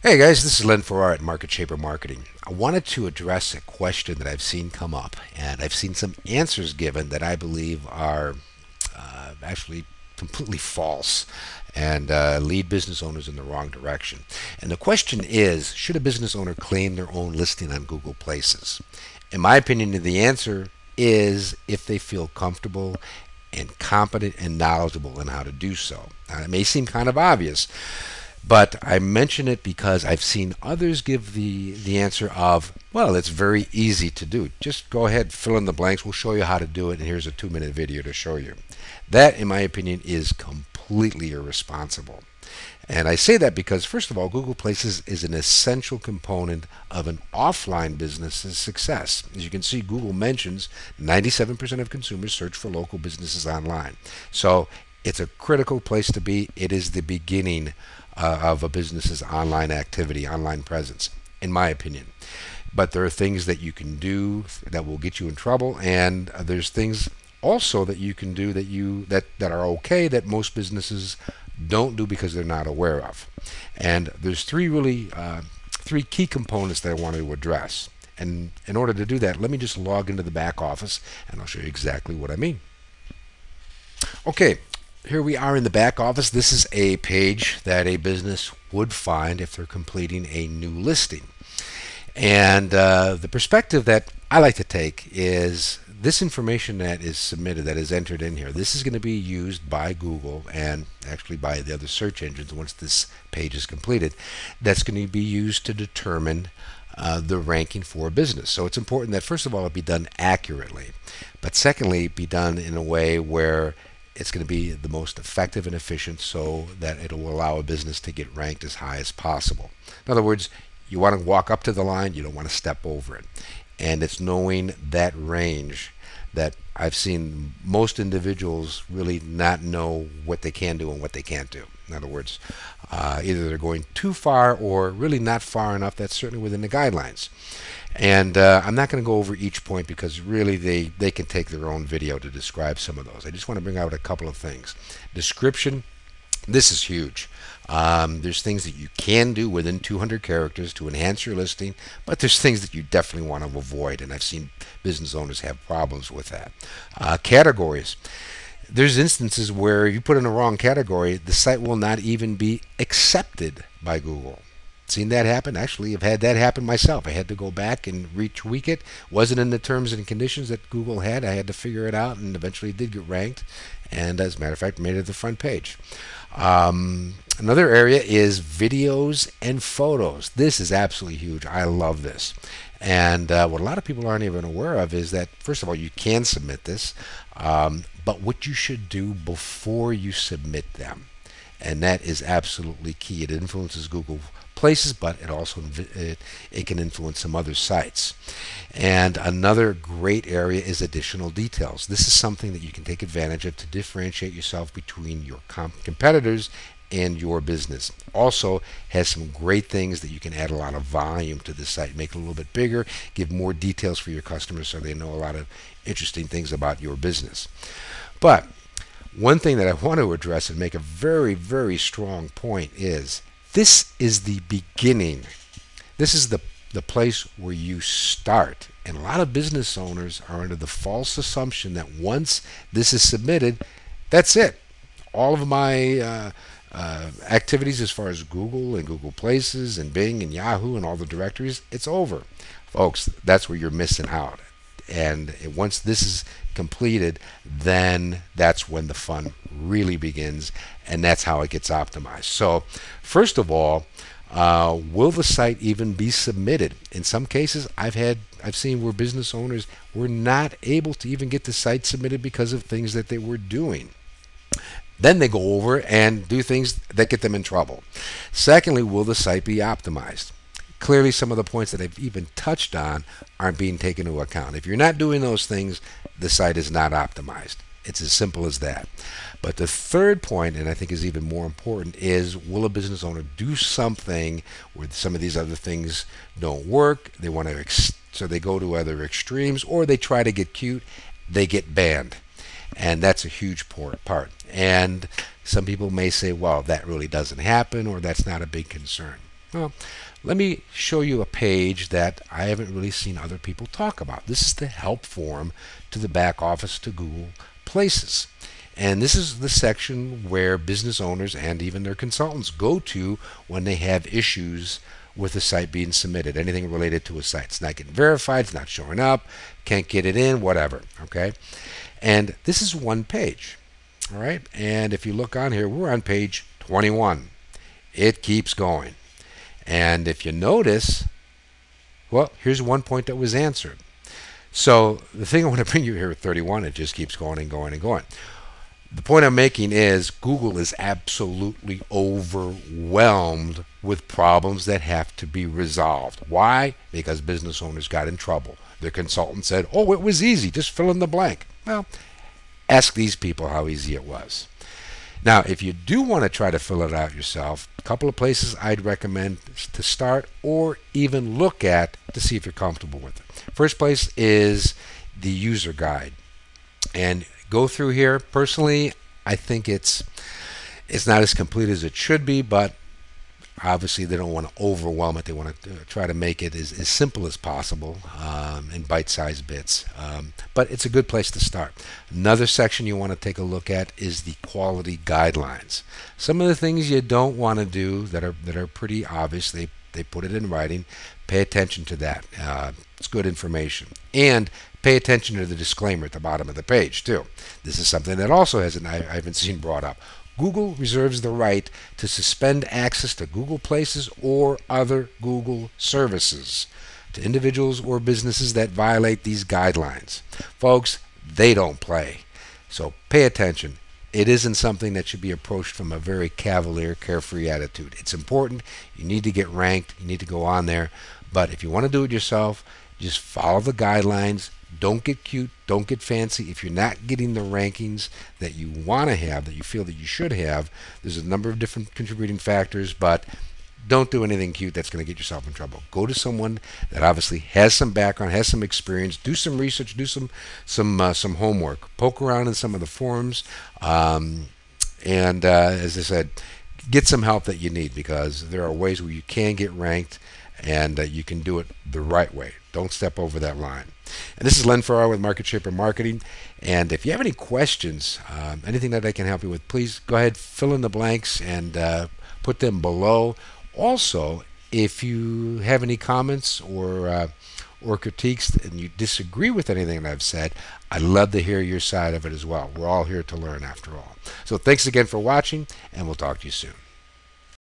Hey guys, this is Len Farrar at Market Shaper Marketing. I wanted to address a question that I've seen come up, and I've seen some answers given that I believe are actually completely false and lead business owners in the wrong direction. And the question is, should a business owner claim their own listing on Google Places? In my opinion, the answer is if they feel comfortable and competent and knowledgeable in how to do so. Now, it may seem kind of obvious, but I mention it because I've seen others give the answer of, well, it's very easy to do. Just go ahead, fill in the blanks. We'll show you how to do it, and here's a 2-minute video to show you. That, in my opinion, is completely irresponsible. And I say that because, first of all, Google Places is an essential component of an offline business's success. As you can see, Google mentions 97% of consumers search for local businesses online. So it's a critical place to be. It is the beginning of a business's online activity, online presence, in my opinion. But there are things that you can do that will get you in trouble, and there's things also that you can do that are okay that most businesses don't do because they're not aware of. And there's three key components that I wanted to address. And in order to do that, let me just log into the back office, and I'll show you exactly what I mean. Okay, here we are in the back office. This is a page that a business would find if they're completing a new listing. And the perspective that I like to take is this information that is submitted, that is entered in here, this is going to be used by Google and actually by the other search engines once this page is completed. That's going to be used to determine the ranking for a business. So it's important that, first of all, it be done accurately, but secondly, be done in a way where it's going to be the most effective and efficient so that it will allow a business to get ranked as high as possible. In other words, you want to walk up to the line, you don't want to step over it. And it's knowing that range that I've seen most individuals really not know what they can do and what they can't do. In other words, either they're going too far or really not far enough. That's certainly within the guidelines. And I'm not going to go over each point because really they can take their own video to describe some of those. I just want to bring out a couple of things. Description, this is huge. There's things that you can do within 200 characters to enhance your listing, but there's things that you definitely want to avoid, and I've seen business owners have problems with that. Categories. There's instances where you put in the wrong category, the site will not even be accepted by Google. Seen that happen? Actually, I've had that happen myself. I had to go back and retweak it. Wasn't in the terms and conditions that Google had. I had to figure it out, and eventually it did get ranked. And as a matter of fact, made it the front page. Another area is videos and photos. This is absolutely huge. I love this. And what a lot of people aren't even aware of is that, first of all, you can submit this, but what you should do before you submit them. And that is absolutely key. It influences Google Places, but it also it can influence some other sites. And another great area is additional details. This is something that you can take advantage of to differentiate yourself between your competitors and your business. Also has some great things that you can add a lot of volume to the site, make it a little bit bigger, give more details for your customers so they know a lot of interesting things about your business. But one thing that I want to address and make a very, very strong point is this is the beginning. This is the place where you start. And a lot of business owners are under the false assumption that once this is submitted, that's it. All of my activities as far as Google and Google Places and Bing and Yahoo and all the directories, it's over. Folks, that's where you're missing out. And once this is completed, then that's when the fun really begins, and that's how it gets optimized. So, first of all, will the site even be submitted? In some cases, I've seen where business owners were not able to even get the site submitted because of things that they were doing. Then they go over and do things that get them in trouble. Secondly, will the site be optimized? Clearly, some of the points that I've even touched on aren't being taken into account. If you're not doing those things, the site is not optimized. It's as simple as that. But the third point, and I think is even more important, is will a business owner do something where some of these other things don't work? They want to, so they go to other extremes, or they try to get cute, they get banned. And that's a huge part. And some people may say, well, that really doesn't happen, or that's not a big concern. Well, let me show you a page that I haven't really seen other people talk about. This is the help form to the back office to Google Places. And this is the section where business owners and even their consultants go to when they have issues with the site being submitted, anything related to a site. It's not getting verified, it's not showing up, can't get it in, whatever. Okay? And this is one page. All right? And if you look on here, we're on page 21. It keeps going. And if you notice, well, here's one point that was answered. So the thing I want to bring you here at 31, it just keeps going and going and going. The point I'm making is Google is absolutely overwhelmed with problems that have to be resolved. Why? Because business owners got in trouble. Their consultant said, oh, it was easy, just fill in the blank. Well, ask these people how easy it was. Now, if you do want to try to fill it out yourself, a couple of places I'd recommend to start or even look at to see if you're comfortable with it. First place is the user guide. And go through here. Personally, I think it's not as complete as it should be, but obviously they don't want to overwhelm it. They want to try to make it as simple as possible in bite-sized bits. But it's a good place to start. Another section you want to take a look at is the quality guidelines. Some of the things you don't want to do that are pretty obvious. They put it in writing. Pay attention to that. It's good information. And pay attention to the disclaimer at the bottom of the page, too. This is something that also I haven't seen brought up. Google reserves the right to suspend access to Google Places or other Google services to individuals or businesses that violate these guidelines. Folks, they don't play. So pay attention. It isn't something that should be approached from a very cavalier, carefree attitude. It's important. You need to get ranked. You need to go on there. But if you want to do it yourself, just follow the guidelines. Don't get cute. Don't get fancy. If you're not getting the rankings that you want to have, that you feel that you should have, there's a number of different contributing factors, but don't do anything cute that's going to get yourself in trouble. Go to someone that obviously has some background, has some experience. Do some research. Do some homework. Poke around in some of the forums, and as I said, get some help that you need, because there are ways where you can get ranked, and you can do it the right way. Don't step over that line. And this is Len Farrar with Market Shaper Marketing. And if you have any questions, anything that I can help you with, please go ahead, fill in the blanks, and put them below. Also, if you have any comments or critiques and you disagree with anything that I've said, I'd love to hear your side of it as well. We're all here to learn after all. So thanks again for watching, and we'll talk to you soon.